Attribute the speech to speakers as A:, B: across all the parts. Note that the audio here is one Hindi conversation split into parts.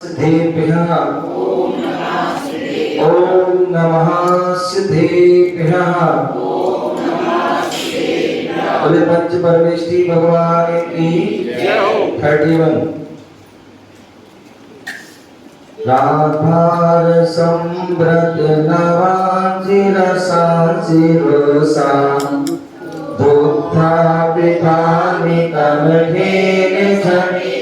A: सिद्धेभ्यः ओम नमः सिद्धेभ्यः। बोले पंच परमेष्ठी भगवान की जय हो। 31 राधार संभ्रत नवाजिरसा शिरोसा दुग्धा पितानि कमठेन झटियानि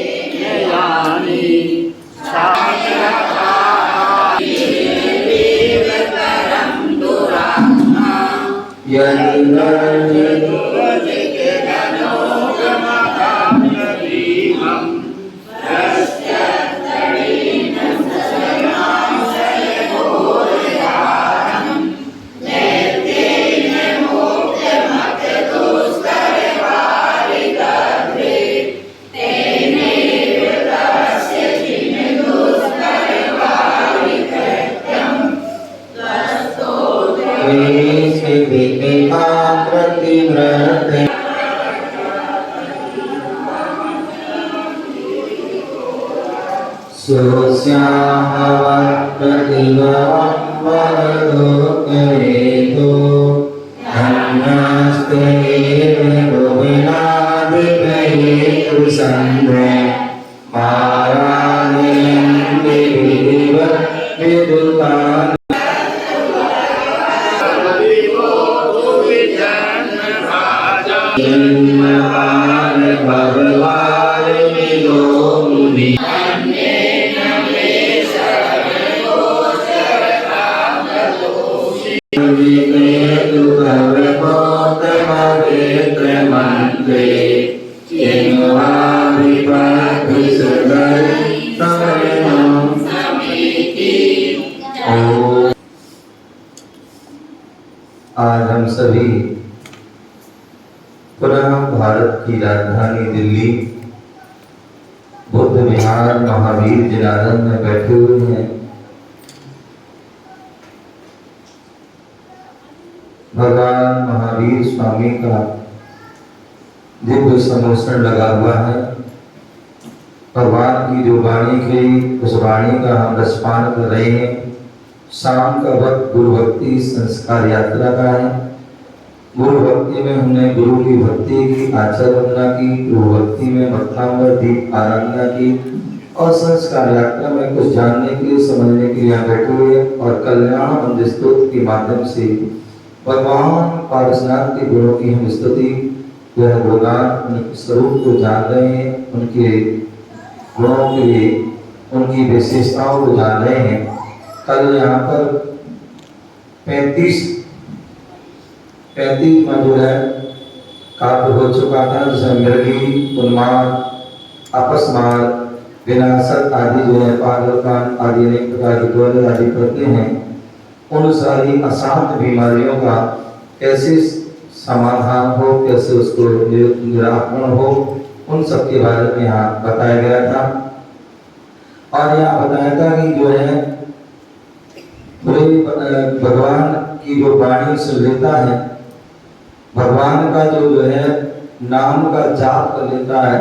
A: आज हम सभी पुनः भारत की राजधानी दिल्ली बुद्ध विहार महावीर जनार्दन में बैठे हुए हैं। भगवान महावीर स्वामी का दिव्य समोषण लगा हुआ है। भगवान की जो वाणी थी उस वाणी का हम रसपान कर रहे हैं। शाम का वक्त गुरु भक्ति संस्कार यात्रा का है। गुरु भक्ति में हमने गुरु की भक्ति की आचार वंदना की, गुरु भक्ति में मथांबर दीप आराधना की और संस्कार यात्रा में कुछ जानने के लिए समझने के लिए यहाँ बैठे हुए और कल्याण मंदिर स्तोत्र के माध्यम से भगवान पारसनाथ के गुणों की हम स्तुति यह गुणगान उनके स्वरूप को जान रहे हैं, उनके गुणों के लिए उनकी विशेषताओं को जान रहे हैं। कल यहाँ पर 35 में जो है काव्य हो चुका था, जिसमें मृगी, उन्माद, अपस्मार, विनाशक आदि जो है पागलपन आदि अनेक प्रकार के द्वंद्व आदि करते हैं। उन सारी अशांत बीमारियों का कैसे समाधान हो, कैसे उसको निराकरण हो, उन सब के बारे में यहाँ बताया गया था। और यहाँ बताया था कि जो है भगवान की जो वाणी सुन लेता है, भगवान का जो है नाम का जाप कर लेता है,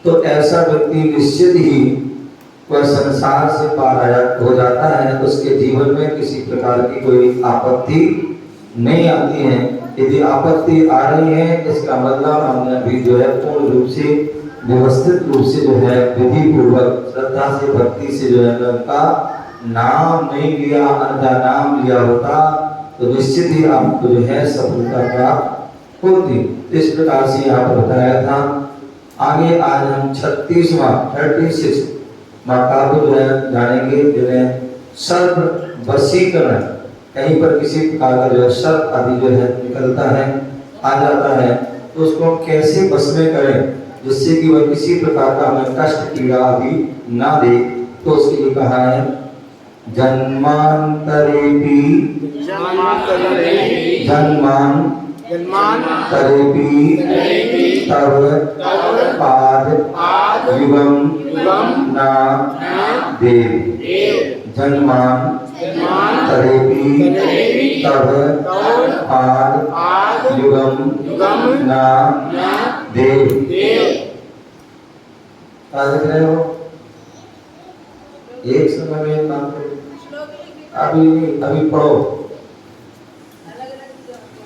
A: तो ऐसा व्यक्ति निश्चित ही वह संसार से पार हो जाता है। उसके जीवन में किसी प्रकार की कोई आपत्ति नहीं आती है। यदि आपत्ति आ रही है इसका मतलब हमने अभी जो है पूर्ण रूप से व्यवस्थित रूप से जो है विधि पूर्वक श्रद्धा से भक्ति से जो है उनका नाम नहीं लिया, अन्यथा नाम लिया होता तो निश्चित ही आपको जो है सफलता प्राप्त होती। इस प्रकार से यहाँ पर बताया था। आगे आज हम 36 काव्य जो है जानेंगे, जिन्हें सर्प वशीकरण, कहीं पर किसी प्रकार का जो है सर्प आदि जो है निकलता है, आ जाता है, तो उसको कैसे वश में करें जिससे कि वह किसी प्रकार का हमें कष्ट पीड़ा आदि ना दे। तो उसके लिए कहा है जन्मांतरेपि तव पाद युगम न देव। जन्मांतरेपि तव पाद युगम न देव। क्या लिख रहे हो? एक समय में एक काम करो, अभी अभी पढ़ो,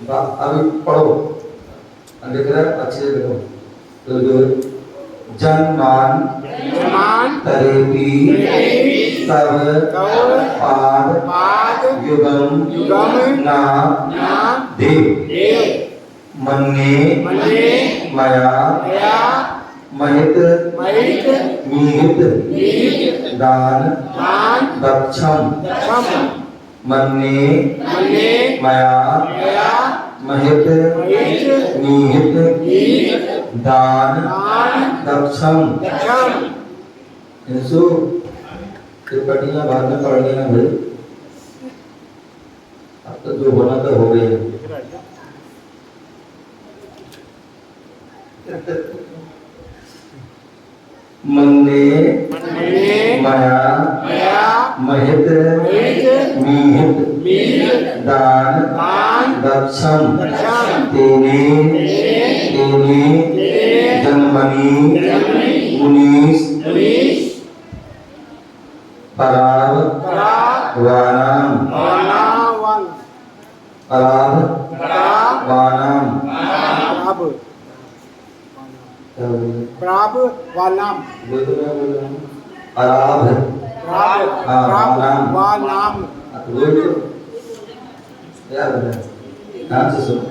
A: अभी पढ़ो, लिख रहे अच्छे से लिखो। तो जो जन्मान तरेपी तब पाद युगम ना देव मन्ने मया महित मीहित दान दक्षम मन्ने मया महित मीहित दान दक्षम। इनसु त्रिपटियां बाद में पढ़ लेना भाई, अब तो जो होना तो हो गया। मन्ने मया महित मीहित दान दक्षम तेने जन्मनि मुनीस पराव वानाम
B: प्राब वानाम
A: अराभ
B: वानाम
A: याद है नाम से सुनो।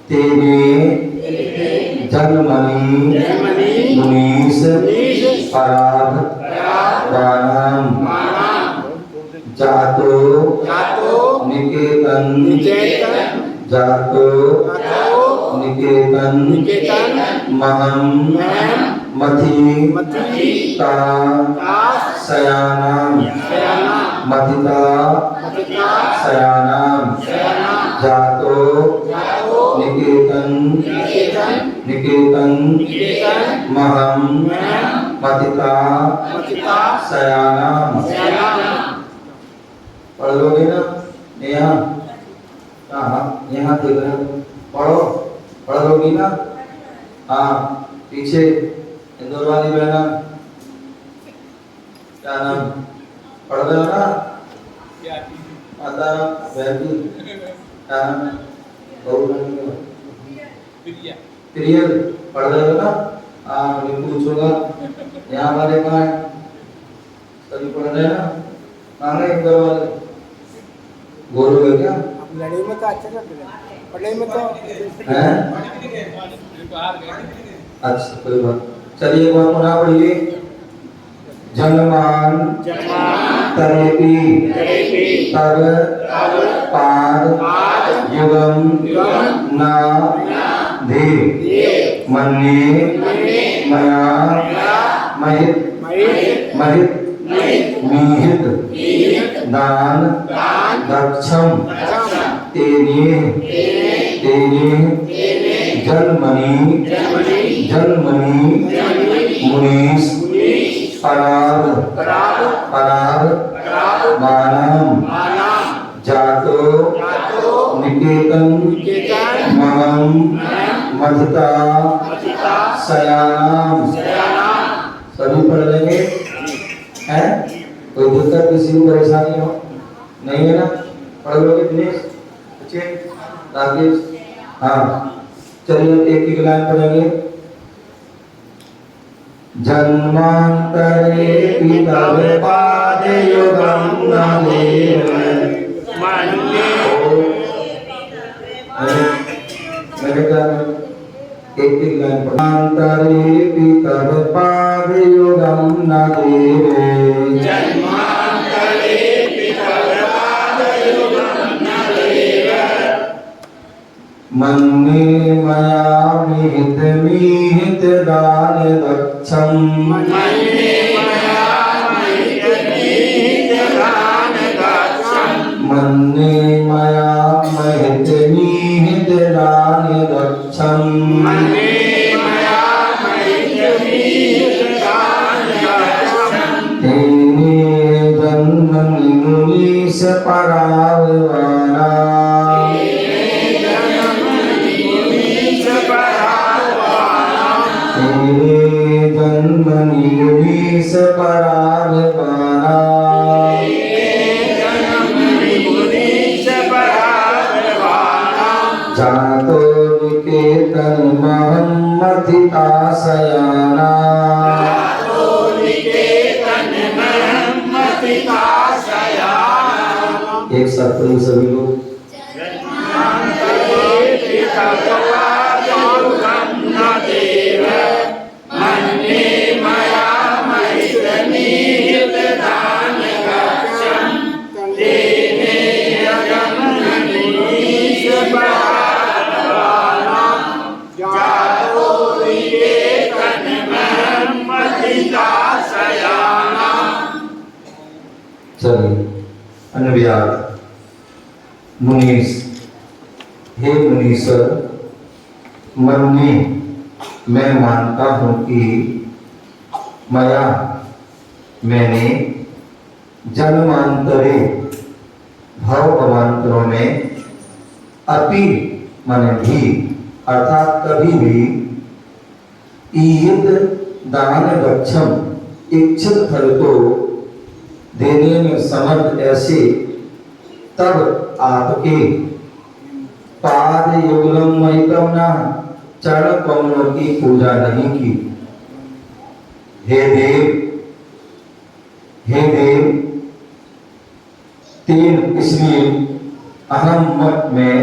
A: तेने जन्मनि मुनीस पराभ वानाम जातो निकेतन जातो निकेतन महम मथि ता सयानाम मथिता सयानाम जातो निकेतन महम मथिता सयानाम। पढ़ लोगे ना यहाँ, हाँ यहाँ देख रहे हो, पढ़ो, पढ़ लोगी ना। हाँ पीछे इंदौर वाली बहना क्या नाम, पढ़ रहे हो ना, आता बहती क्या नाम, प्रियल पढ़ रहे हो ना। हाँ मैं पूछूंगा यहाँ वाले कहाँ है, सभी पढ़ रहे हैं ना, कहाँ है इंदौर वाले, गोरू है क्या?
B: लड़ाई में तो अच्छा चल रहा है, पढ़ाई में तो
A: हैं? अच्छा कोई बात, चलिए एक बार पुनः पढ़िए। जन्मान तरेपी तब पाद युगम ना धीर मन्ने मया महित मीहित दान दक्षम तेने जन्मनि मुनीस पराग मानम जातो निकेतन महम मथिता सयानाम। सभी पढ़ लेंगे हैं, कोई दिक्कत किसी को परेशानी हो नहीं है ना, पढ़ लोगे दिनेश, अच्छे राकेश। हाँ चलिए एक एक लाइन पढ़ेंगे। जन्मांतरे पितव पाद युगम न देव मैंने क्या एक एक लाइन पढ़ा। जन्मांतरे पितव पाद युगम न देव मन्ने मया मीहित दान दक्षम मन्ने मया महित मीहित दान दक्षम तेने जन्मनि मुनीस परावना मुनीश पराभवाना जातो निकेतन महम्मदिता सयाना एक साथ पढ़िए सभी लोग। चलिए अन्वयार्थ। मुनीश, हे मुनीश्वर, मन में मैं मानता हूं कि मया मैंने जन्मांतरे भव अवांतरों में अपि माने भी अर्थात कभी भी ईद दान गच्छम इच्छित फल को देने में समर्थ ऐसे तब आपके पाद युगलम महितम ना चरण कमलों की पूजा नहीं की। हे देव तीन इसलिए अहम मत में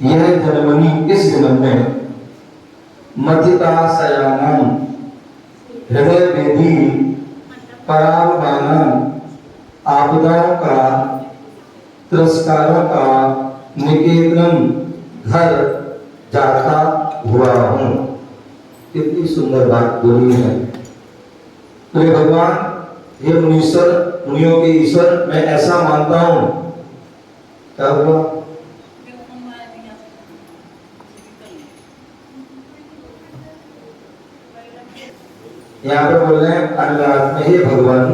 A: यह जन्मनी इस जन्म में मथिता सयानम हृदय वेदी परावमानम आपदाओं का तिरस्कारों का निकेतनम घर जाता हुआ हूँ। कितनी सुंदर बात बोली है। तो हे भगवान, हे मुनीश्वर, मुनियों के ईश्वर, मैं ऐसा मानता हूँ। क्या हुआ? यहाँ पे बोल रहे हैं अनुवाद में, हे भगवान,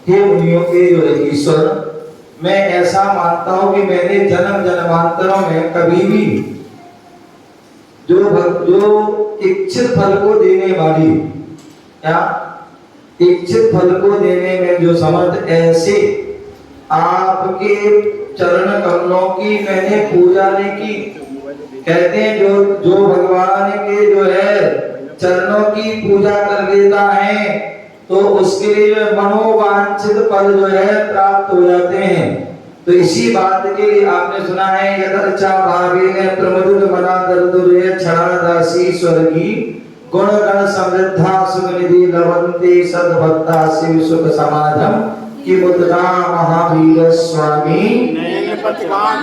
A: हे मुनियों के जो ईश्वर, मैं ऐसा मानता हूं कि मैंने जन्म जन्मांतरों में कभी भी जो इच्छित फल को देने वाली क्या इच्छित फल को देने में जो समर्थ ऐसे आपके चरण कमलों की मैंने पूजा नहीं की। कहते हैं जो भगवान के जो है चरणों की पूजा कर लेता है तो उसके लिए मनोवांछित फल जो है प्राप्त हो जाते हैं। तो इसी बात के लिए आपने सुना है यदर्चा भावे में प्रमदुर मना दर्दुरे छड़ा दासी स्वर्गी गुण गण समृद्धा सुख निधि लवंते सद्भक्ता शिव सुख समाधम कि मुद्रा महावीर स्वामी।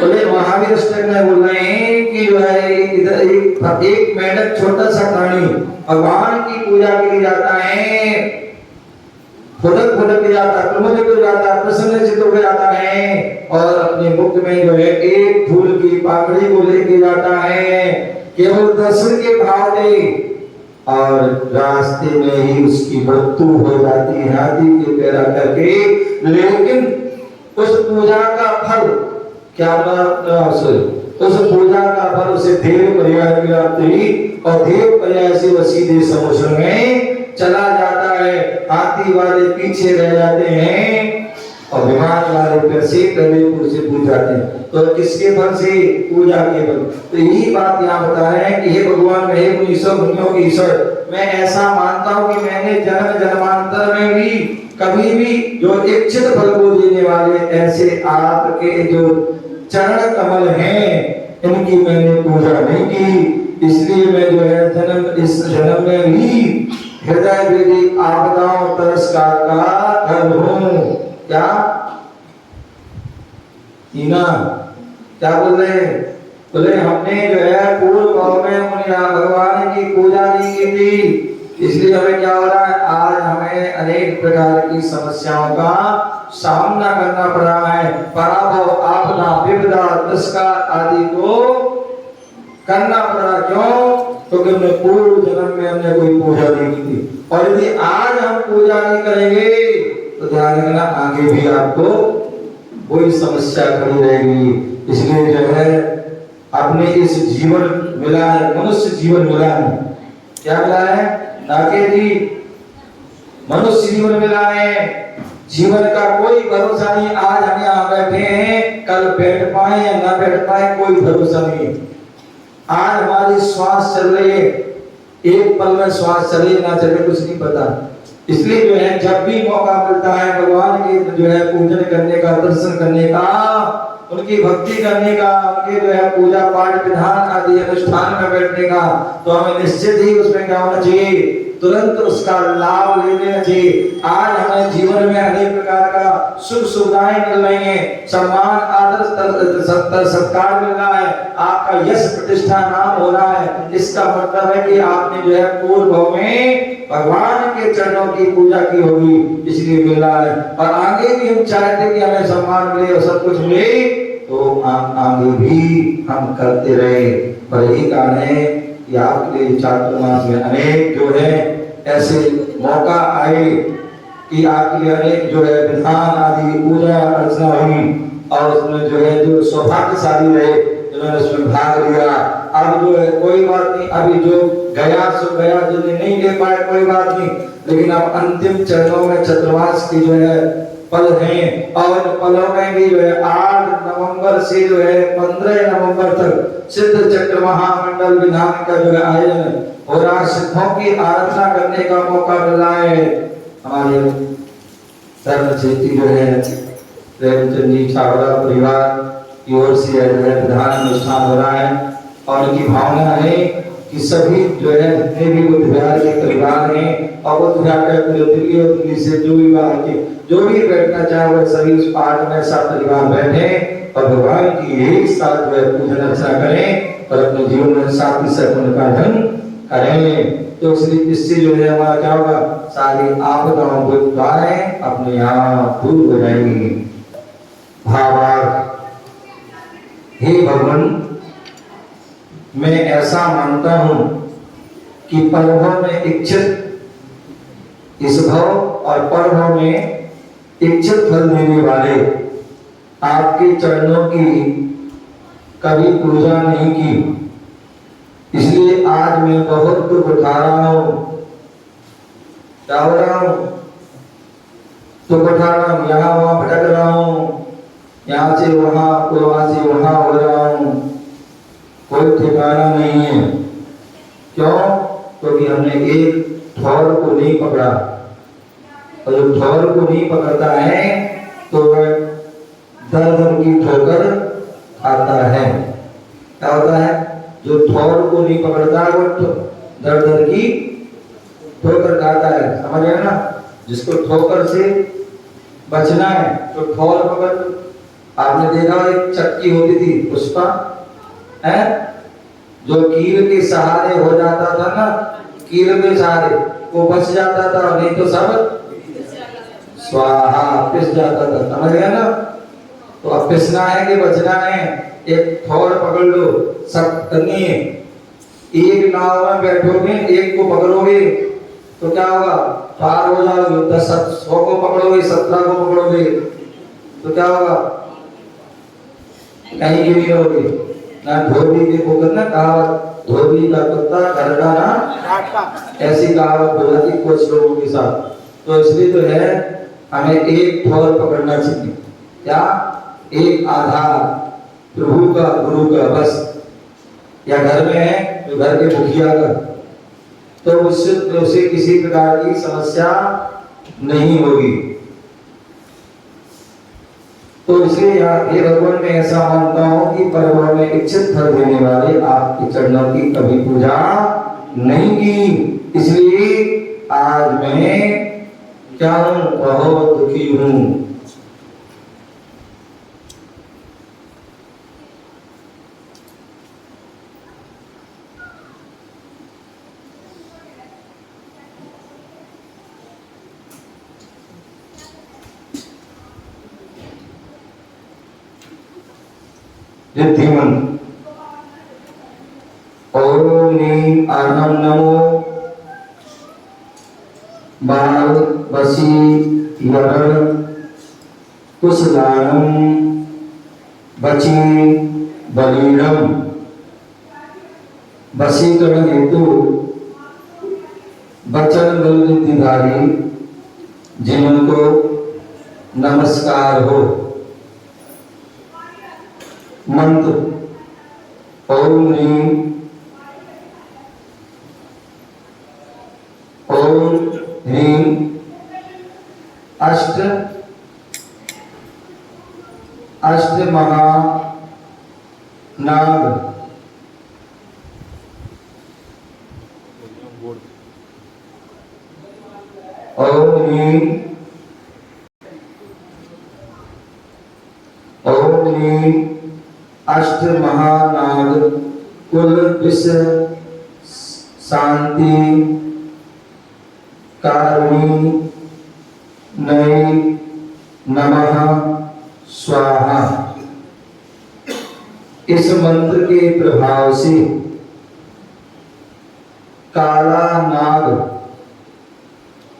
A: बोले महावीर अष्टक में बोल रहे हैं कि जो है इधर एक मेंढक छोटा सा प्राणी भगवान की पूजा के लिए जाता है, फुटक जाता है, प्रमुदित हो जाता है, प्रसन्नचित्त हो जाता है और अपने मुख में जो है एक फूल की पाकड़ी को लेके जाता है, केवल दर्शन के भाव दे और रास्ते में ही उसकी मृत्यु हो जाती है हाथी के पैरा करके। लेकिन उस पूजा का फल क्या उस पूजा का फल उसे देव पर्याय प्राप्ति और देव पर्याय से वह सीधे समुद्र में चला जाता है। हाथी वाले पीछे रह जाते हैं और विमान वाले फिर से कलेपुर से पूज जाते हैं। तो किसके फल से? पूजा के फल। तो यही बात यहाँ बता रहे हैं कि हे भगवान, हे मुनीश्वर, मुनियों के ईश्वर, मैं ऐसा मानता हूँ कि मैंने जन्म जन्मांतर में भी कभी भी जो इच्छित फल को देने वाले ऐसे आपके जो चरण कमल हैं इनकी मैंने पूजा नहीं की। इसलिए मैं जो है इस जन्म में भी हृदय वेदी आपदाओं तिरस्कार का घर हूँ। क्या ईना क्या बोल रहे हैं? बोले हमने जो है पूर्व भाव में भगवान की पूजा नहीं की थी, इसलिए हमें क्या हो रहा है, आज हमें अनेक प्रकार की समस्याओं का सामना करना पड़ रहा है। पराभव, आपदा, विपदा, तिरस्कार आदि को करना पड़ रहा। क्यों? क्योंकि हमने पूर्व जन्म में हमने कोई पूजा नहीं की थी। और यदि आज हम पूजा नहीं करेंगे तो ध्यान रखना आगे भी आपको कोई समस्या खड़ी रहेगी। इसलिए जो है अपने इस जीवन मिला है, मनुष्य जीवन मिला है, क्या मिला है? ताकि जी मनुष्य जीवन मिला है, जीवन का कोई भरोसा नहीं। आज हम यहाँ बैठे हैं, कल बैठ पाए या ना बैठ पाए कोई भरोसा नहीं। आज हमारी श्वास चल रही है, एक पल में श्वास चले ना चले कुछ नहीं पता। इसलिए जो है जब भी मौका मिलता है भगवान के जो है पूजन करने का, दर्शन करने का, उनकी भक्ति करने का, उनके जो है पूजा पाठ विधान आदि अनुष्ठान में बैठने का, तो हमें निश्चित ही उसमें क्या होना चाहिए, तुरंत उसका लाभ ले लेना चाहिए। आज हमें जीवन में अनेक प्रकार का सुख सुविधाएं मिल रही हैं, सम्मान आदर सत्कार मिल रहा है, आपका यश प्रतिष्ठा नाम हो रहा है। इसका मतलब है कि आपने जो है पूर्व भाव में भगवान के चरणों की पूजा की होगी, इसलिए मिल रहा है। और आगे भी हम चाहते कि हमें सम्मान मिले और सब कुछ मिले, तो आगे भी हम करते रहे। पर यही कारण है कि आपके लिए चातुर्मास में अनेक जो है ऐसे मौका आए कि आपके लिए अनेक जो है विधान आदि पूजा अर्चना हुई, और उसमें जो है जो सौभाग्यशाली रहे जिन्होंने उसमें भाग लिया। अब जो है कोई बात नहीं, अभी जो गया सो गया, जो नहीं ले पाए कोई बात नहीं, लेकिन अब अंतिम चरणों में चतुर्मास की जो है पल हैं, और पलों में भी जो है 8 नवंबर से जो है 15 नवंबर तक सिद्ध चक्र महामंडल विधान का जो है आयोजन हो रहा है। सिद्धों की आराधना करने का मौका मिल रहा है। हमारे धर्म क्षेत्री जो है प्रेमचंद जी छावड़ा परिवार की ओर से जो है विधान अनुष्ठान हो रहा है, और उनकी भावना है कि सभी जो है जितने भी बुद्ध विहार के परिवार हैं, और बुद्ध विहार का पूरे दिल्ली और दिल्ली से जो भी बाहर के जो भी बैठना चाहे वह सभी उस पाठ में सब परिवार बैठे और भगवान की एक साथ जो है पूजन अर्चना करें और अपने जीवन में साथी से उनका धन करें। तो इससे जो है हमारा क्या होगा, सारी आपदाओं को द्वारें अपने आप दूर हो जाएंगी। भावार्थ, हे भगवान, मैं ऐसा मानता हूं कि परभव में इच्छित इस भव और परभव में इच्छित फल देने वाले आपके चरणों की कभी पूजा नहीं की, इसलिए आज मैं बहुत दुख उठा रहा हूं। क्या हो रहा हूं? दुख उठा रहा हूं, यहाँ वहां भटक रहा हूं, यहाँ से वहां हो रहा हूं, कोई ठिकाना नहीं है। क्यों? क्योंकि हमने एक ठौर को नहीं पकड़ा, और जो ठौर को नहीं पकड़ता है तो वह दर दर की ठोकर खाता है। क्या होता है? जो ठौर को नहीं पकड़ता है वो दर दर की ठोकर खाता है। समझ गए ना? जिसको ठोकर से बचना है तो ठौर पकड़। आपने देखा एक चक्की होती थी पुष्पा है, जो कील के सहारे हो जाता था ना, कील के सहारे वो बच जाता था, नहीं तो सब स्वाहा पिस जाता था। समझ गया ना? तो अब पिसना है कि बचना है? एक ठौर पकड़ लो, सब करनी है। एक नाव में बैठोगे, एक को पकड़ोगे तो क्या होगा? पार हो जाओगे। 100 को पकड़ोगे, 17 को पकड़ोगे तो क्या होगा? कहीं गिरी रहोगे ना। धोबी के को करना कहावत, धोबी का कुत्ता घर का ना, ऐसी कहावत हो जाती कुछ लोगों के साथ। तो इसलिए जो है हमें एक ठौर पकड़ना चाहिए। क्या? एक आधार प्रभु का, गुरु का, बस। या घर में है तो घर के मुखिया का, तो उससे किसी प्रकार की समस्या नहीं होगी। तो इसलिए ये भगवान मैं ऐसा मानता हूं कि परम में इच्छित फल देने वाले आपके चरणों की कभी पूजा नहीं की, इसलिए आज मैं क्या हूं? बहुत दुखी हूं। रिद्धिमन ओम नीम आनम नमो बाल बसी वरण कुशलानम बची बलीनम। वशीकरण हेतु वचन विद्धिधारी जिनको नमस्कार हो। मंत्र ओम ह्रीं अष्ट महानाग ओम ह्रीं अष्ट महानाग कुल विश्व शांति कारुणी नई नमः स्वाहा। इस मंत्र के प्रभाव से काला नाग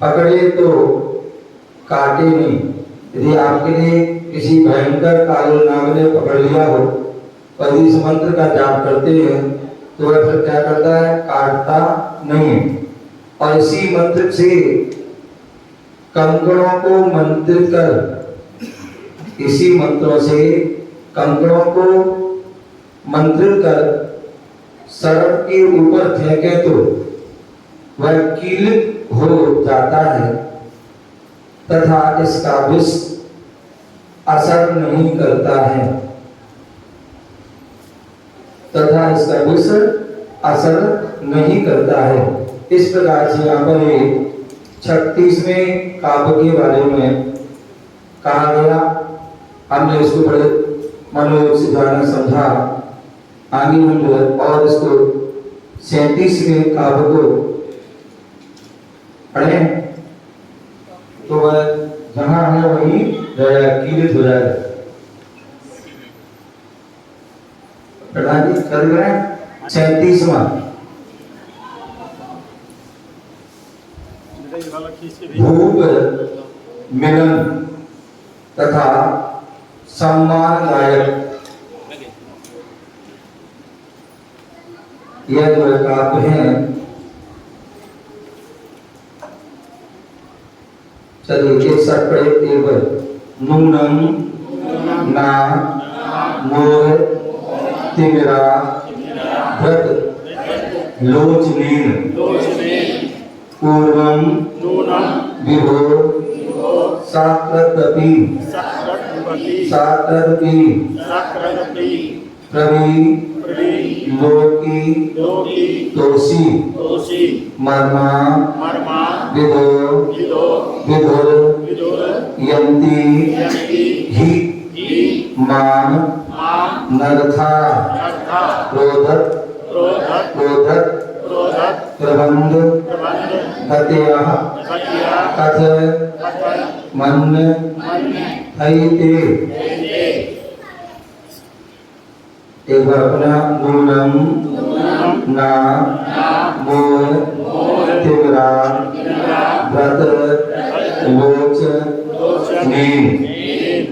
A: पकड़े तो काटे नहीं। यदि आपके लिए किसी भयंकर काले नाग ने पकड़ लिया हो और इस मंत्र का जाप करते हैं तो वह फिर क्या करता है, काटता नहीं है। और इसी मंत्र से कंकड़ों को मंत्रित कर, इसी मंत्रों से कंकड़ों को मंत्रित कर सड़क के ऊपर फेंके तो वह कीलित हो जाता है तथा इसका विष असर नहीं करता है, तथा इसका विष असर नहीं करता है। इस प्रकार से यहाँ पर 36वें काव्य के बारे में कहा गया। हमने इसको बड़े मनोयोग से जाना समझा। आगे हम जो है और इसको 37वें काव्य को पढ़े तो वह जहाँ है वही कीलित हो जाएगा। प्रधान जी कर रहे हैं 37वां भूप मिलन तथा सम्मानदायक। यह जो काव्य है, चलिए एक साथ पढ़े एक बार। नूनम ना मोह तिमिरा व्रत लोचनीन पूर्वम विभो साक्रतपि प्रवी लोकी तोषी मर्मा विधुर यन्ति हि मान नरथा क्रोधत प्रबंध गतयः कथ मन थैते। एक बार अपना नूनम ना मोह तिमिरा व्रत लोच नीन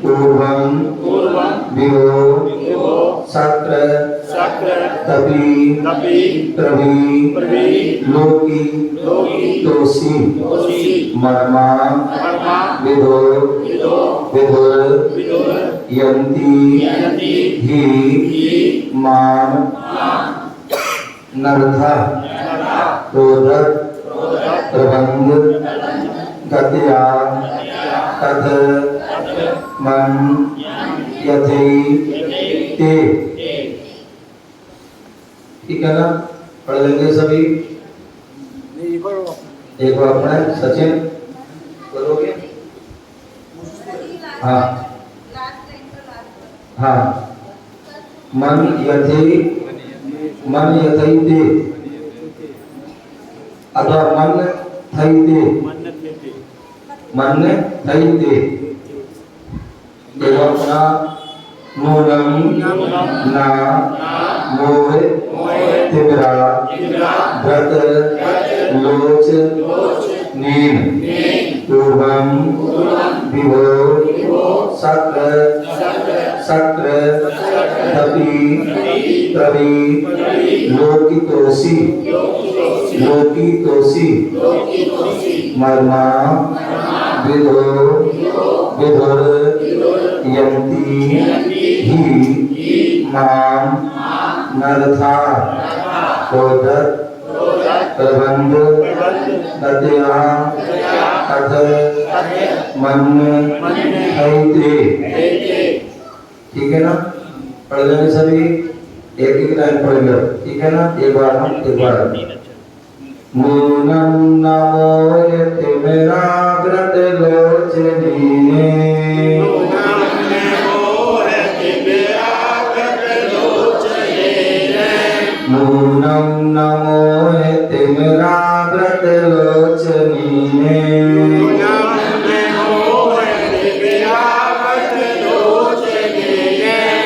A: पूर्वम विभो सक्र तपी प्रवी लोकी तोषी मर्मा विधुर यन्ति हि मान नरथा क्रोधत प्रबंध गतया कथ मन यथै ते। ठीक है ना, पढ़ लेंगे सभी। एक बार अपना सचिन बोलोगे? हाँ हाँ। मन यथैते अथवा मन थैते। देखो अपना नूनम ना मोह तिमिरा व्रत लोच नीन पूर्वम विभो सक्र तपी प्रवी लोकी तोषी लोकी तोसी मर्मा विदो विदुर यन्ति ही माम नरथा क्रोधत प्रबंध नद्या अथ मन हैते। ठीक है ना? पढ़ लेंगे सभी, एक एक लाइन पढ़ेंगे, ठीक है ना? एक बार हम एक बार नूनम नमो यतिमेराग्रत लोचनीने नूनम नमो यतिमेराग्रत लोचनीने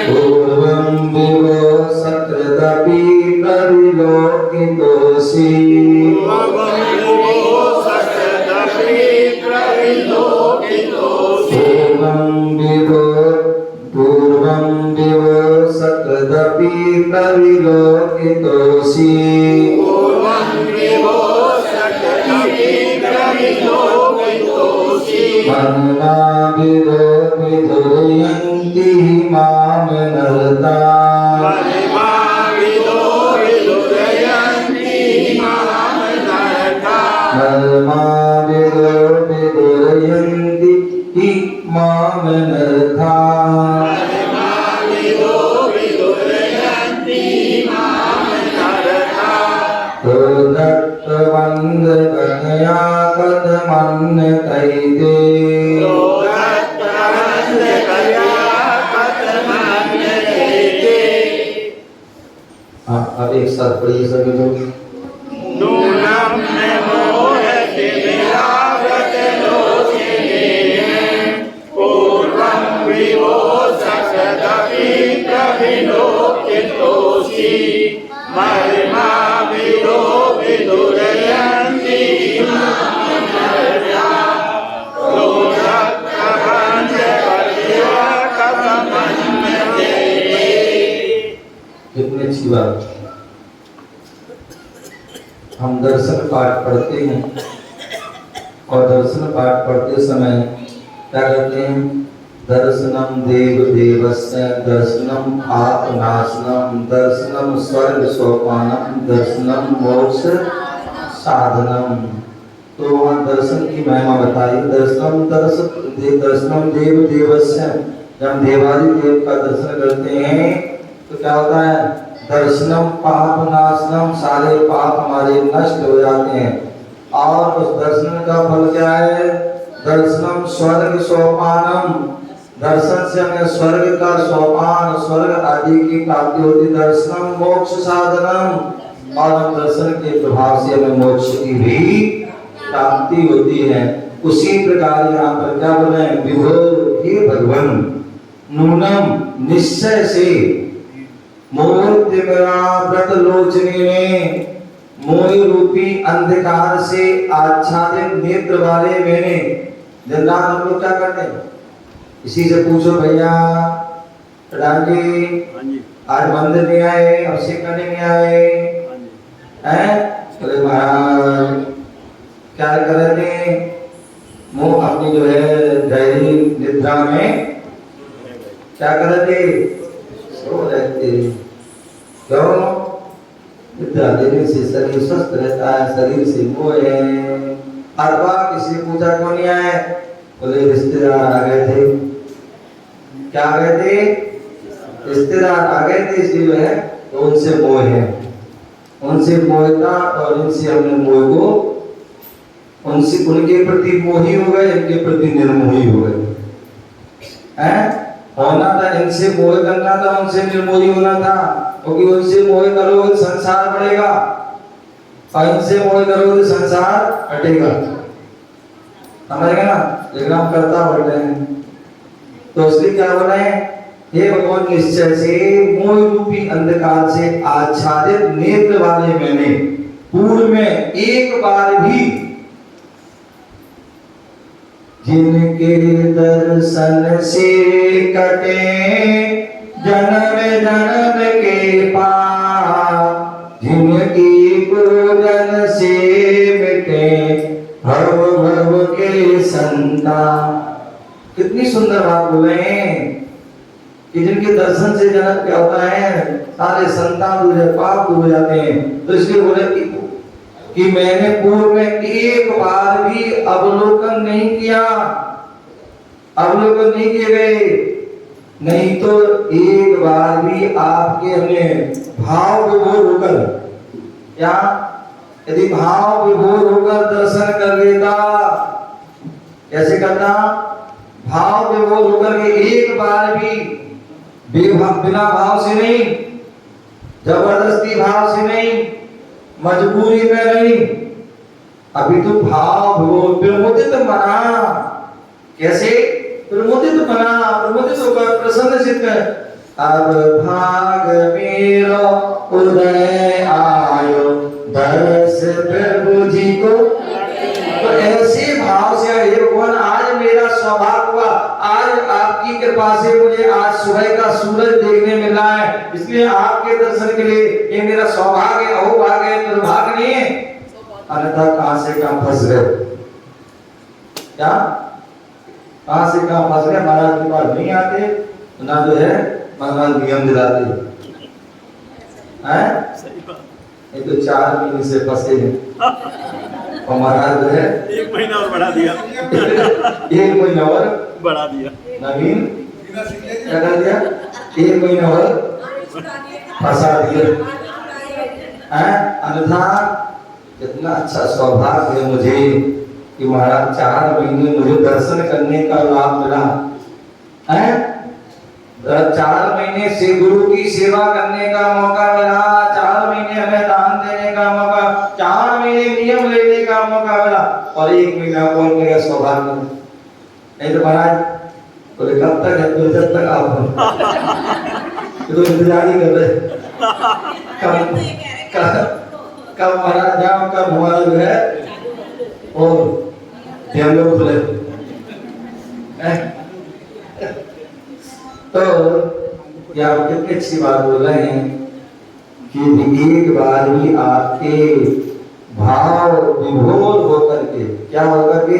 A: पूर्वं विवो सकृदपि प्रविलोकितोऽसि पूर्वं विवो सकृदपि प्रविलोकितोऽसि मन्मा विदो विदुर्यन्ति माम नरता मन्मा विदो विदुर्यन्ति हि माम नरता क्रोधत्वंद कथया कथमन्न कैते। हाँ, अब एक साथ पढ़िए सभी लोग। कितनी अच्छी बात। हम दर्शन पाठ पढ़ते हैं और दर्शन पाठ पढ़ते समय क्या कहते हैं? दर्शनम देव देवस्य दर्शनम आत्मनाशनम दर्शनम स्वर्ग सोपानम दर्शनम मोक्ष साधनम। तो वहाँ दर्शन की महिमा बताई। दर्शनम देव देवस्य, जब देवादि देव का दर्शन करते हैं तो क्या होता है? दर्शनम पाप नाशनम, सारे पाप हमारे नष्ट हो जाते हैं। और उस दर्शन का फल क्या है? दर्शनम स्वर्ग सोपानम, दर्शन से हमें स्वर्ग का सोपान, स्वर्ग आदि की प्राप्ति होती। दर्शनम मोक्ष साधनम, और हम दर्शन के प्रभाव से हमें मोक्ष की भी प्राप्ति होती है। उसी प्रकार यहाँ पर क्या बोले? विभो हे भगवान, नूनम निश्चय से मोहव्रत लोचने में, मोह रूपी अंधकार से आच्छादित नेत्र वाले मैंने। दिन रात हम लोग क्या करते हैं? इसी से पूछो भैया प्रधान जी आज मंदिर नहीं आए, अभिषेक करने नहीं आए हैं? बोले महाराज क्या कर रहे थे? मुंह अपनी जो है गहरी निद्रा में क्या कर रहे थे? सो रहे थे। क्यों? निद्रा देने से शरीर स्वस्थ रहता है, शरीर से मोह है। अरबा किसी पूजा क्यों नहीं आए? बोले रिश्तेदार आ गए थे। क्या आ गए थे? रिश्तेदार आ गए थे, इसलिए जो है तो उनसे मोह है, उनसे मोह था और इनसे हमने मोह को, उनसे उनके प्रति मोही हो गए, इनके प्रति निर्मोही हो गए। हैं? होना था इनसे मोह करना था, उनसे निर्मोही होना था। क्योंकि उनसे मोह करोगे संसार बढ़ेगा और इनसे मोह करोगे संसार हटेगा। समझ गए ना? लेकिन हम करता बढ़ रहे हैं। तो इसलिए क्या हो रहे हैं? हे भगवान निश्चय से मोह रूपी अंधकार से आच्छादित नेत्र वाले मैंने पूर्व में एक बार भी जिनके दर्शन से कटे जन्म जन्म के पाप, जिनकी पूजन से कितनी सुंदर बात बोले हैं कि जिनके दर्शन से जनक क्या होता है, सारे संतान दूर पाप दूर हो जाते हैं। तो इसलिए बोले कि मैंने पूर्व में एक बार भी अवलोकन नहीं किया, अवलोकन नहीं किए गए, नहीं तो एक बार भी आपके हमें भाव विभोर होकर, या यदि भाव विभोर होकर दर्शन कर लेता, कैसे करता, भाव विभोर होकर के एक बार भी बिना भाव से नहीं, जबरदस्ती भाव से नहीं, मजबूरी में नहीं, अभी तो भाव विभोर प्रमुदित मना, कैसे प्रमुदित मना, प्रमुदित होकर प्रसन्न चित्त, अब भाग मेरो उदय आयो दर्श प्रभु जी को। तो ऐसे भाव से हे भगवान आज मेरा सौभाग्य हुआ, आज आपकी कृपा से मुझे आज सुबह का सूरज देखने मिला है, इसलिए आपके दर्शन के लिए ये मेरा सौभाग्य, अहोभाग्य, दुर्भाग्य नहीं है। अन्यथा कहां से कहां फंस गए, क्या कहां से कहां फंस गए, महाराज के पास नहीं आते ना जो है महाराज नियम दिलाते हैं। ये तो 4 महीने से फंसे हैं और महाराज जो है
C: 1 महीना और बढ़ा दिया
A: 1 महीना और
C: बढ़ा दिया।
A: नवीन क्या कर दिया, 1 महीना और फंसा दिया है। अन्यथा कितना अच्छा सौभाग्य है मुझे कि महाराज 4 महीने मुझे दर्शन करने का लाभ मिला है, 4 महीने से गुरु की सेवा करने का मौका मिला, 4 महीने हमें दान देने का मौका, 4 महीने नियम लेने का मौका मिला, और 1 महीना और मेरा सौभाग्य नहीं। तो महाराज बोले कब तक है, तो जब तक आप तो इंतजार ही कर रहे, कब महाराज जाओ, कब हमारा जो है और ध्यान लोग खुले। तो ये आप कितनी अच्छी बात बोल रहे हैं कि एक बार भी आपके भाव विभोर होकर के, क्या होकर के,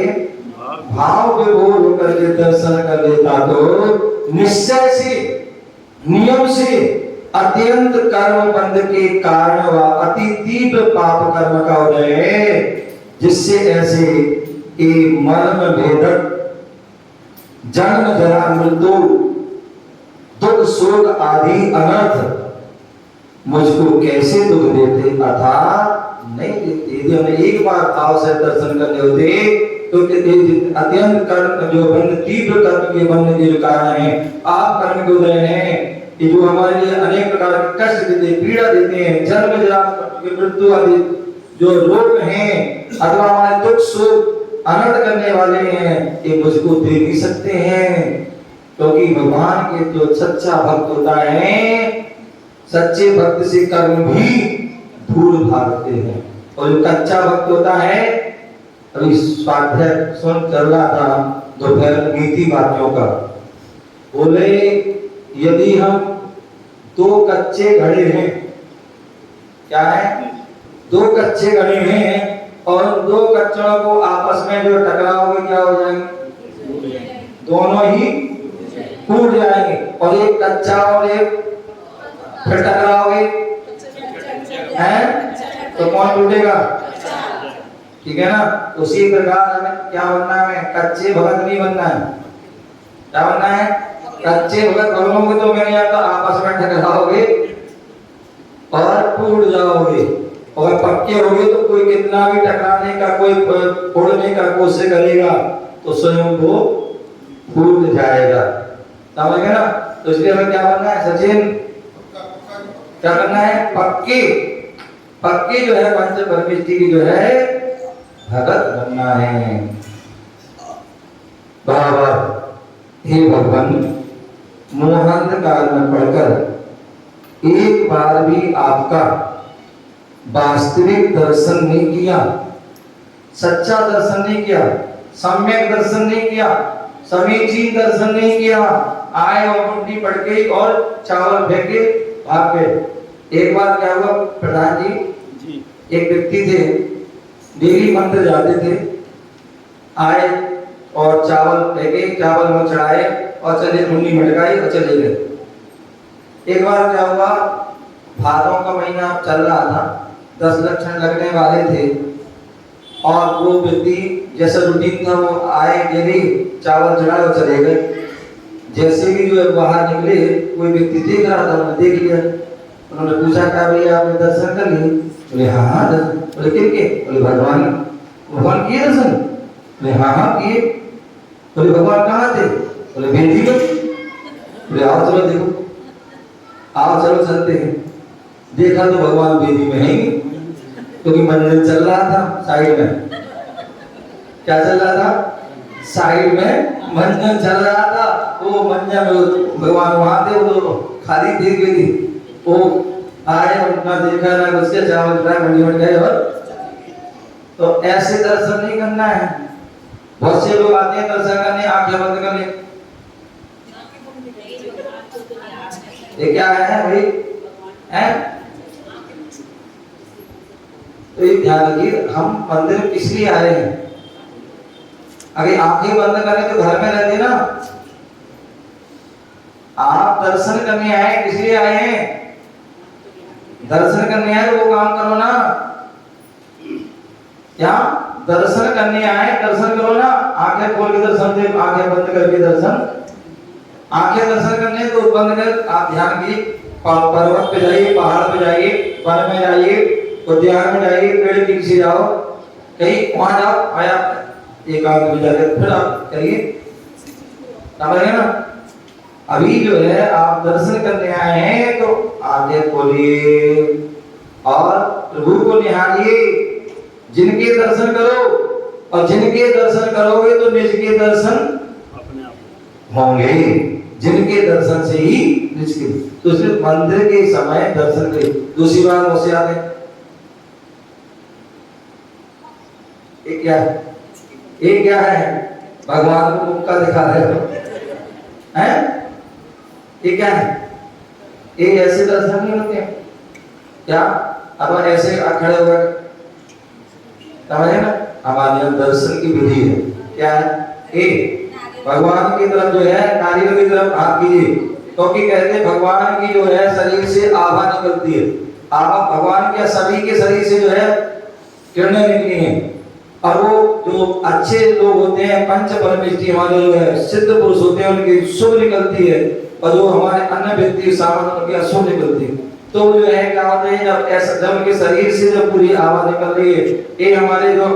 A: भाव विभोर होकर के दर्शन कर लेता तो निश्चय से, नियम से अत्यंत कर्म बंध के कारण व अति तीव्र पाप कर्म का उदय है, जिससे ऐसे एक मर्म भेदक जन्म जरा मृत्यु दुख शोक आदि अनर्थ मुझको कैसे दुख देते अर्थात नहीं देते। यदि हमें एक बार भाव से दर्शन करने होते तो अत्यंत कर्म जो बंध, तीव्र कर्म के बंध के जो कारण है, पाप कर्म के उदय हैं, कि जो हमारे लिए अनेक प्रकार के कष्ट देते, पीड़ा देते हैं, जन्म जरा मृत्यु आदि जो रोग हैं, अथवा हमारे दुख शोक अनर्थ करने वाले हैं, ये मुझको दे नहीं सकते हैं। क्योंकि भगवान के जो सच्चा भक्त होता है, सच्चे भक्त से कर्म भी दूर भागते हैं, और जो कच्चा भक्त होता है, अभी स्वाध्याय सुन चल रहा था दोपहर नीति वाक्यों का, बोले यदि हम 2 कच्चे घड़े हैं, क्या है, 2 कच्चे घड़े हैं और 2 कच्चों को आपस में जो टकराओगे क्या हो जाएंगे, दोनों ही टूट जाएंगे, और एक कच्चा और एक फिर टकराओगे हैं तो कौन टूटेगा, ठीक है ना। उसी प्रकार हमें क्या बनना है, कच्चे भगत नहीं बनना है, क्या बनना है, कच्चे भगत बनोगे तो मैंने या तो आपस में टकराओगे और टूट जाओगे, और पक्के होगे तो कोई कितना भी टकराने का, कोई फोड़ने का कोशिश करेगा तो स्वयं वो फूट जाएगा, समझ गए ना। तो इसलिए हमें क्या बनना है सचिन, क्या करना है, पक्के पक्के जो है पंच परमेष्टि की जो है भगत बनना है। बाबा हे भगवान, मोहांधकार में पढ़कर एक बार भी आपका वास्तविक दर्शन नहीं किया, सच्चा दर्शन नहीं किया, सम्यक दर्शन नहीं किया, समीचीन दर्शन नहीं किया, आए और मुट्ठी पड़ गई और चावल फेंके भाग गए। एक बार क्या हुआ प्रधान जी, एक व्यक्ति थे, डेली मंदिर जाते थे, आए और चावल एक चावल में चढ़ाए और चले मुंडी मटकाई और चले गए। एक बार क्या हुआ, भादों का महीना चल रहा था, 10 लक्षण लगने वाले थे और वो व्यक्ति जैसा रूटीन था वो आए, डेली चावल चढ़ाए और चले गए। जैसे भी जो है बाहर निकले, कोई व्यक्ति देख रहा था, उन्होंने देख लिया। उन्होंने पूछा क्या भैया आपने दर्शन कर लिए? बोले हाँ हाँ दर्शन। बोले किनके? बोले भगवान किए दर्शन? बोले हाँ हाँ किए। बोले भगवान कहाँ थे? बोले बेटी में। बोले आओ चलो देखो, आओ चलो चलते हैं। देखा तो भगवान बेदी में है, क्योंकि मंदिर चल रहा था साइड में। क्या चल रहा था? साइड में मंजन चल रहा था। वो मंजन भगवान वहां थे, वो खाली थी गई। वो आए और ना देखा ना उसके चावल फ्राई मंडी में गए। और तो ऐसे दर्शन नहीं करना है। बहुत से लोग आते हैं दर्शन करने, आंखें बंद कर ले। ये क्या है भाई? हैं? तो ये ध्यान रखिए, हम मंदिर में किस लिए आए हैं? अगर आंखें बंद करें तो घर में रहते ना। आप दर्शन करने आए, किस लिए आए हैं? दर्शन करने आए, वो काम करो ना। क्या दर्शन करने आए, दर्शन करो ना। आंखें खोल के दर्शन दे, आंखें बंद करके दर्शन। आंखें दर्शन करने तो बंद कर, आप ध्यान की पर्वत पे जाइए, पहाड़ पे जाइए, वन में जाइए, उद्यान में जाइए, पेड़ के नीचे जाओ, कहीं वहां जाओ, आया एकांत में जाकर फिर आप करिए। समझ गए ना? अभी जो है आप दर्शन करने आए हैं तो आंखें खोलिए और प्रभु को निहारिए। जिनके दर्शन करो, और जिनके दर्शन करोगे तो निज के दर्शन
C: अपने आप
A: होंगे। जिनके दर्शन से ही निज के, तो सिर्फ मंदिर के समय दर्शन करिए। दूसरी बात मुझसे आते, ये क्या है? ये क्या है? भगवान को मुक्का दिखा रहे हो हैं? ये क्या है? ये ऐसे दर्शन नहीं होते क्या? अब ऐसे खड़े हो गए, समझे ना? हमारे दर्शन की विधि है। क्या है? ए भगवान की तरफ जो है, नारियल की तरफ हाथ कीजिए, क्योंकि कहते भगवान की जो है शरीर से आभा निकलती है। आभा भगवान के सभी के शरीर से जो है किरणें निकली हैं। और वो जो अच्छे लोग होते हैं, पंच परमेष्टि हमारे जो है सिद्ध पुरुष होते हैं, उनकी शुभ निकलती है। और जो हमारे अन्य व्यक्ति सामान्य उनकी अशुभ निकलती है। तो जो है क्या होता है, जब ऐसा जब उनके शरीर से जब पूरी आवाज निकल रही है, ये हमारे जो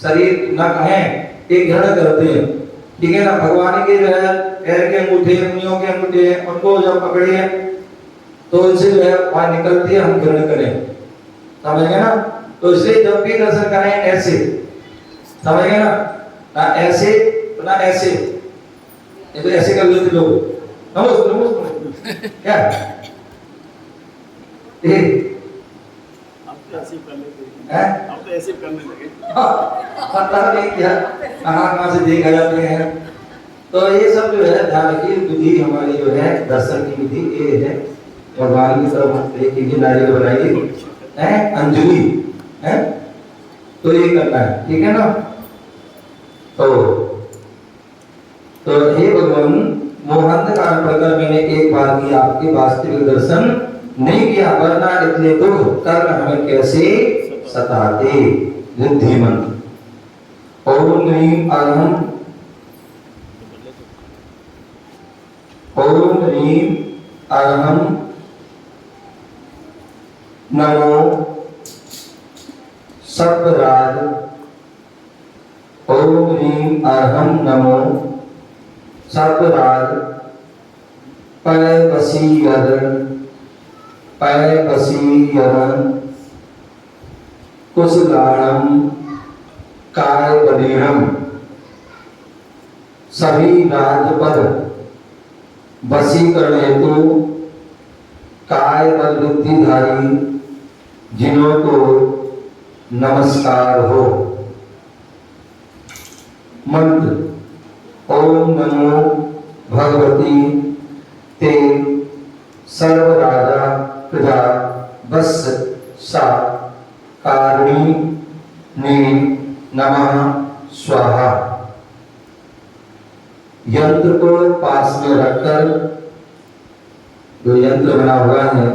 A: शरीर नख हैं ये ग्रहण करते हैं। ठीक है ना? भगवान के जो है पैर के अंगूठे, उंगलियों के अंगूठे, उनको जब पकड़े तो उनसे जो है आवाज निकलती है, हम ग्रहण करें। समझ गए ना? तो इसलिए जब भी दर्शन करें ऐसे, समझ गए ना? ना ऐसे ना ऐसे, ये तो ऐसे कर लेते लोग। नमस्ते नमस्ते क्या ये
C: आप तो ऐसे ही कर लेते
A: हैं?
C: आप तो ऐसे ही करने लगे।
A: पता नहीं क्या कहाँ से देखा जाते हैं। तो ये सब जो है ध्यान रखिए, विधि हमारी जो है दर्शन की विधि ये है। भगवान की तरफ देखिए, नारियल बनाइए हैं, अंजलि है, तो ये करना है। ठीक है ना? तो हे भगवान, मोहंत काल प्रकार मैंने एक बार भी आपके वास्तविक दर्शन नहीं किया, वरना इतने दुख कर्म हमें कैसे सताते। बुद्धिमंत। ओम ह्रीं अरहं, ओम ह्रीं अरहं नमो सर्वराज। ओम ह्रीं अरहं नमो सर्वराज। पय वसीयरण, पय वसीयरण कुशलाणम काय बलीणम। सभी राजपद वशीकरण हेतु काय बल बुद्धिधारी जिन्हों को नमस्कार हो। मंत्र ओम नमो भगवती ते सर्वराजा प्रजा वत्स सा कारिणी ने नमः स्वाहा। यंत्र को पास में रखकर, जो यंत्र बना हुआ है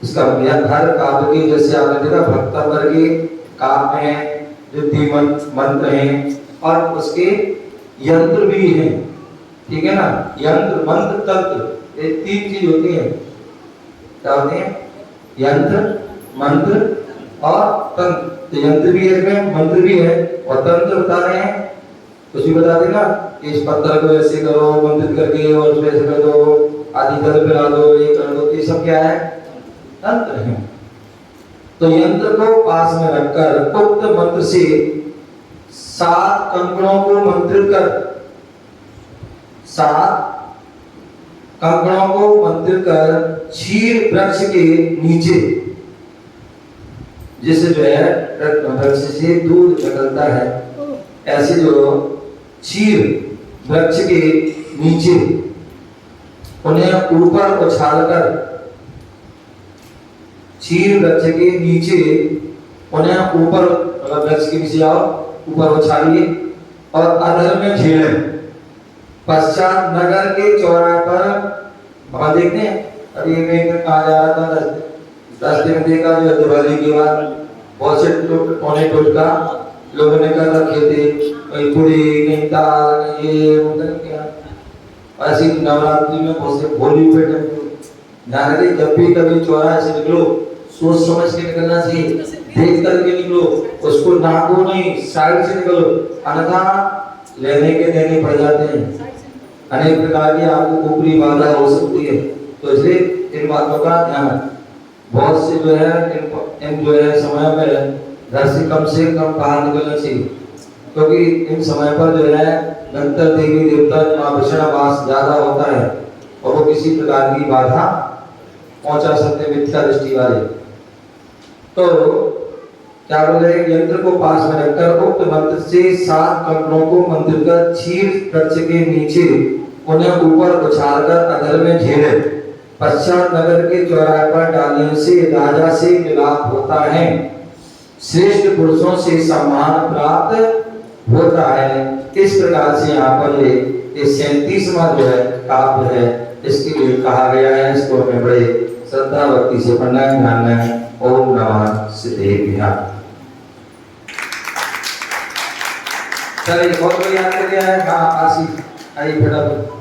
A: इसका हर काव्य के, जैसे आपने देखा भक्तंबर के काव्य में रिद्धि मंत्र हैं और उसके यंत्र भी हैं, ठीक है ना। यंत्र मंत्र तंत्र ये तीन चीज होती है। क्या होती है? यंत्र मंत्र और तंत्र। तो यंत्र भी है, मंत्र भी है और तंत्र बता रहे हैं, कुछ भी बता देना कि इस पत्थर को ऐसे करो मंत्रित करके और उसमें ऐसे कर दो, आदि जल पिला दो, ये कर दो, ये सब क्या है? तंत्र है। तो यंत्र को पास में रखकर उक्त मंत्र से 7 कंकड़ों को मंत्रित कर, 7 कंकड़ों को मंत्रित कर क्षीर वृक्ष के नीचे, जिससे जो है वृक्ष से दूध निकलता है, ऐसे जो क्षीर वृक्ष के नीचे उन्हें ऊपर उछालकर, क्षीर वृक्ष के नीचे उन्हें ऊपर, वृक्ष के नीचे आओ, ऊपर उछालिए और अधर में झेले। पश्चात नगर के चौराहे पर, वहां देखते हैं अभी मैं कहा जा रहा था, रास्ते में देखा जो दिवाली के बाद बहुत से पौने टोटका लोगों ने कर रखे थे, कोई पूरी नहीं दाल ये मतलब क्या, ऐसी नवरात्रि में बहुत से भोली पेट ध्यान रखिए, जब भी कभी चौराहे से निकलो सोच समझ के निकलना चाहिए, देख करके निकलो, उसको नागो नहीं, साइड से निकलो, अन्यथा लेने के देने पड़ जाते हैं, अनेक प्रकार की आपको ऊपरी बाधा हो सकती है। तो इसलिए इन बातों का ध्यान, बहुत से जो है इन जो है समय में घर से कम बाहर निकलना चाहिए, क्योंकि इन समय पर जो है नंतर देवी देवता मां विष्णुवास ज्यादा होता है और वो किसी प्रकार की बाधा पहुंचा सकते मिथ्या दृष्टि वाले। तो क्या बोले, यंत्र को पास में रखकर उक्त मंत्र से 7 कंकड़ों को मंत्र कर क्षीर वृक्ष के नीचे उन्हें ऊपर उछालकर अधर में झेले। पश्चात नगर के चौराहे पर डालने से राजा से मिलाप होता है, श्रेष्ठ पुरुषों से सम्मान प्राप्त होता है। इस प्रकार से यहाँ पर ये 37वां जो है काव्य है, इसके लिए कहा गया है। इसको हमें बड़े श्रद्धा भक्ति से पढ़ना है, ध्यान है। ओम नमः सिद्धेभ्यः। चलिए बहुत बढ़िया याद कर दिया है। हाँ आशीष आइए फटाफट।